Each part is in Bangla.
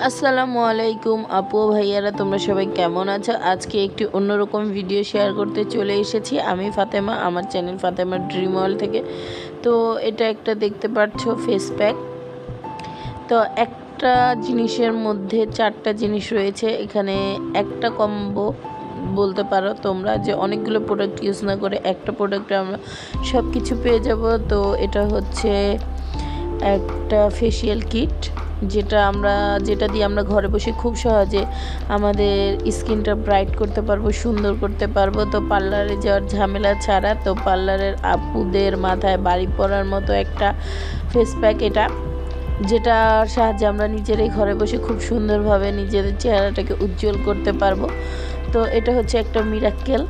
আসসালামু আলাইকুম আপু ভাইয়ারা, তোমরা সবাই কেমন আছো? আজকে একটি অন্যরকম ভিডিও শেয়ার করতে চলে এসেছি আমি ফাতেমা, আমার চ্যানেল ফাতেমা ড্রিম ওয়ার্ল্ড থেকে। তো এটা একটা দেখতে পাচ্ছ ফেস প্যাক। তো একটা জিনিসের মধ্যে চারটা জিনিস রয়েছে এখানে, একটা কম্বো বলতে পারো তোমরা, যে অনেকগুলো প্রোডাক্ট ইউজ না করে একটা প্রোডাক্টে আমরা সব কিছু পেয়ে যাব। তো এটা হচ্ছে একটা ফেসিয়াল কিট, যেটা দিয়ে আমরা ঘরে বসে খুব সহজে আমাদের স্কিনটা ব্রাইট করতে পারবো, সুন্দর করতে পারবো। তো পার্লারে যাওয়ার ঝামেলা ছাড়া, তো পার্লারের আপুদের মাথায় বাড়ি পড়ার মতো একটা ফেস প্যাক এটা, যেটার সাহায্যে আমরা নিজেরাই ঘরে বসে খুব সুন্দরভাবে নিজেদের চেহারাটাকে উজ্জ্বল করতে পারবো। তো এটা হচ্ছে একটা মিরাক্কেল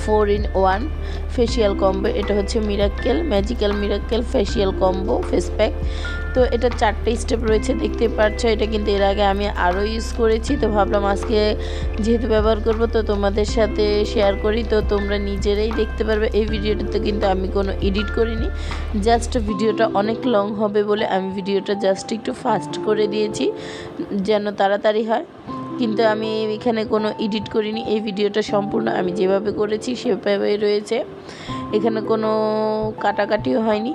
4-in-1 ফেসিয়াল কম্বো। এটা হচ্ছে magical miracle facial combo face pack. তো এটা 4টে স্টেপ রয়েছে, দেখতে পাচ্ছ। এটা কিন্তু এর আগে আমি আরও ইউজ করেছি, তো ভাবলাম আজকে যেহেতু ব্যবহার করব তো তোমাদের সাথে শেয়ার করি। তো তোমরা নিজেরাই দেখতে পারবে। এই ভিডিওটাতে কিন্তু আমি কোনো এডিট করিনি, জাস্ট ভিডিওটা অনেক লং হবে বলে আমি ভিডিওটা জাস্ট একটু ফাস্ট করে দিয়েছি যেন তাড়াতাড়ি হয়, কিন্তু আমি এখানে কোনো এডিট করিনি। এই ভিডিওটা সম্পূর্ণ আমি যেভাবে করেছি সেভাবেই রয়েছে, এখানে কোনো কাটাকাটিও হয়নি,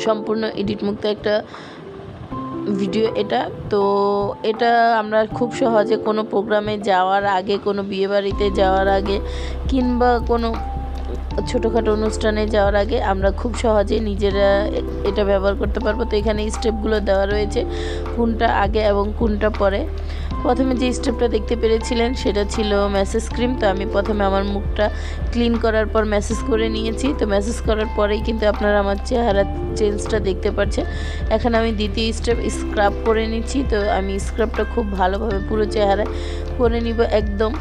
সম্পূর্ণ এডিট মুক্ত একটা ভিডিও এটা। তো এটা আমরা খুব সহজে কোনো প্রোগ্রামে যাওয়ার আগে, কোনো বিয়েবাড়িতে যাওয়ার আগে, কিংবা কোনো ছোটোখাটো অনুষ্ঠানে যাওয়ার আগে আমরা খুব সহজে নিজেরা এটা ব্যবহার করতে পারবো। তো এখানে স্টেপগুলো দেওয়া রয়েছে, কোনটা আগে এবং কোনটা পরে। প্রথমে যে স্টেপটা দেখতে পেরেছিলেন সেটা ছিল ম্যাসেজ ক্রিম। তো আমি প্রথমে আমার মুখটা ক্লিন করার পর ম্যাসেজ করে নিয়েছি। তো ম্যাসেজ করার পরেই কিন্তু আপনারা আমার চেহারা চেঞ্জটা দেখতে পাচ্ছেন। এখন আমি দ্বিতীয় স্টেপ স্ক্রাব করে নিচ্ছি। তো আমি স্ক্রাবটা খুব ভালোভাবে পুরো চেহারায় করে নিব একদম।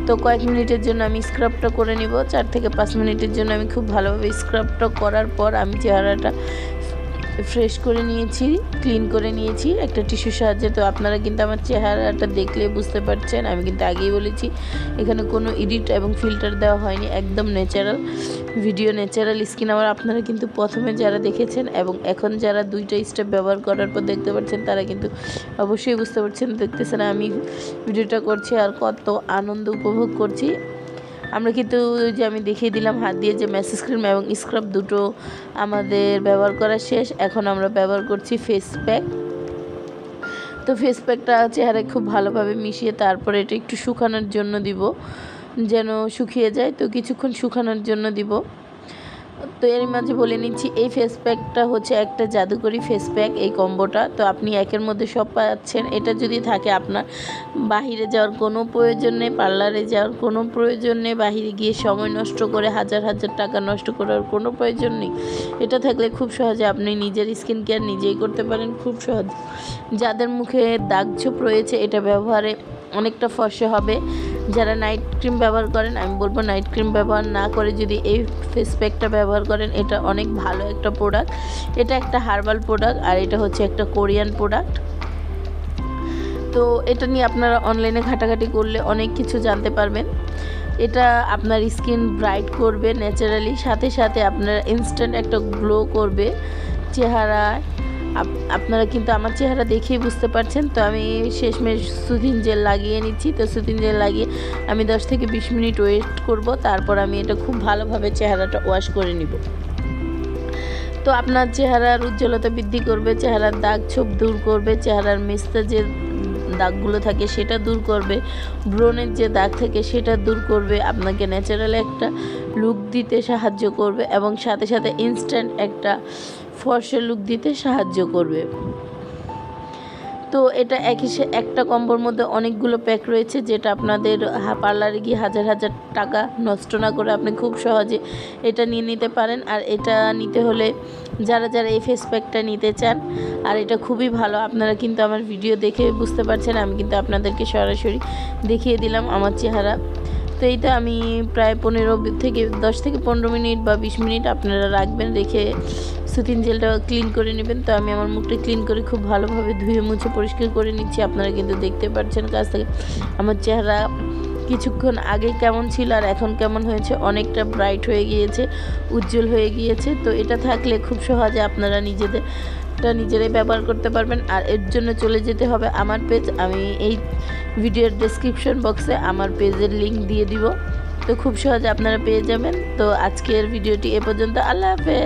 তো কয়েক মিনিটের জন্য আমি স্ক্রাবটা করে নিব, 4 থেকে 5 মিনিটের জন্য আমি খুব ভালোভাবে স্ক্রাবটা করার পর আমি চেহারাটা ফ্রেশ করে নিয়েছি, ক্লিন করে নিয়েছি একটা টিস্যুর সাহায্যে। তো আপনারা কিন্তু আমার চেহারাটা দেখলে বুঝতে পারছেন, আমি কিন্তু আগেই বলেছি এখানে কোনো এডিট এবং ফিল্টার দেওয়া হয়নি, একদম ন্যাচারাল ভিডিও, ন্যাচারাল স্কিন আমার। আপনারা কিন্তু প্রথমে যারা দেখেছেন এবং এখন যারা 2টা স্টেপ ব্যবহার করার পর দেখতে পাচ্ছেন, তারা কিন্তু অবশ্যই বুঝতে পারছেন, দেখতেছেন আমি ভিডিওটা করছি আর কত আনন্দ উপভোগ করছি। আমরা কিন্তু যে আমি দেখিয়ে দিলাম হাত দিয়ে যে ম্যাসেজ ক্রিম এবং স্ক্রাব দুটো আমাদের ব্যবহার করা শেষ। এখন আমরা ব্যবহার করছি ফেস প্যাক। তো ফেস প্যাকটা চেহারায় খুব ভালোভাবে মিশিয়ে তারপরে এটা একটু শুকানোর জন্য দিব, যেন শুকিয়ে যায়। তো কিছুক্ষণ শুকানোর জন্য দিব। তো এর মাঝে বলে নিচ্ছি, এই ফেস প্যাকটা হচ্ছে একটা জাদুকরি ফেস প্যাক, এই কম্বোটা। তো আপনি একের মধ্যে সব পাচ্ছেন। এটা যদি থাকে, আপনার বাহিরে যাওয়ার কোনো প্রয়োজন নেই, পার্লারে যাওয়ার কোনো প্রয়োজন নেই, বাহিরে গিয়ে সময় নষ্ট করে হাজার হাজার টাকা নষ্ট করার কোনো প্রয়োজন নেই। এটা থাকলে খুব সহজে আপনি নিজের স্কিন কেয়ার নিজেই করতে পারেন খুব সহজ। যাদের মুখে দাগ ছোপ রয়েছে, এটা ব্যবহারে অনেকটা ফর্সা হবে। যারা নাইট ক্রিম ব্যবহার করেন, আমি বলবো নাইট ক্রিম ব্যবহার না করে যদি এই ফেস প্যাকটা ব্যবহার করেন, এটা অনেক ভালো একটা প্রোডাক্ট। এটা একটা হার্বাল প্রোডাক্ট আর এটা হচ্ছে একটা কোরিয়ান প্রোডাক্ট। তো এটা নিয়ে আপনারা অনলাইনে ঘাটাঘাটি করলে অনেক কিছু জানতে পারবেন। এটা আপনার স্কিন ব্রাইট করবে ন্যাচারালি, সাথে সাথে আপনার ইনস্ট্যান্ট একটা গ্লো করবে চেহারায়। আপনারা কিন্তু আমার চেহারা দেখেই বুঝতে পারছেন। তো আমি শেষমেশ সুদিন জেল লাগিয়ে নিচ্ছি। তো সুদিন জেল লাগিয়ে আমি 10 থেকে 20 মিনিট ওয়েট করব, তারপর আমি এটা খুব ভালোভাবে চেহারাটা ওয়াশ করে নিব। তো আপনার চেহারার উজ্জ্বলতা বৃদ্ধি করবে, চেহারার দাগ ছোপ দূর করবে, চেহারার মেস্তা যে দাগগুলো থাকে সেটা দূর করবে, ব্রণের যে দাগ থাকে সেটা দূর করবে, আপনাকে ন্যাচারাল একটা লুক দিতে সাহায্য করবে এবং সাথে সাথে ইনস্ট্যান্ট একটা ফর্সা লুক দিতে সাহায্য করবে। তো এটা একটা কম্বোর মধ্যে অনেকগুলো প্যাক রয়েছে, যেটা আপনাদের পার্লারে গিয়ে হাজার হাজার টাকা নষ্ট না করে আপনি খুব সহজে এটা নিয়ে নিতে পারেন। আর এটা নিতে হলে যারা যারা এই ফেস প্যাকটা নিতে চান, আর এটা খুবই ভালো, আপনারা কিন্তু আমার ভিডিও দেখে বুঝতে পারছেন, আমি কিন্তু আপনাদেরকে সরাসরি দেখিয়ে দিলাম আমার চেহারা। তো এইটা আমি প্রায় 10 থেকে 15 মিনিট বা 20 মিনিট আপনারা রাখবেন, রেখে সুতিন জেলটা ক্লিন করে নেবেন। তো আমি আমার মুখটা ক্লিন করে খুব ভালোভাবে ধুয়ে মুছে পরিষ্কার করে নিচ্ছি। আপনারা কিন্তু দেখতে পাচ্ছেন কাছ থেকে আমার চেহারা কিছুক্ষণ আগে কেমন ছিল আর এখন কেমন হয়েছে, অনেকটা ব্রাইট হয়ে গিয়েছে, উজ্জ্বল হয়ে গিয়েছে। তো এটা থাকলে খুব সহজে আপনারা নিজেদের প্রোডাক্টটা নিজেরাই ব্যবহার করতে পারবেন। আর এর জন্য চলে যেতে হবে আমার পেজ, আমি এই ভিডিওর ডেসক্রিপশন বক্সে আমার পেজের লিংক দিয়ে দিব, তো খুব সহজে আপনারা পেয়ে যাবেন। তো আজকের ভিডিওটি এ পর্যন্ত, আল্লাহ হাফেজ।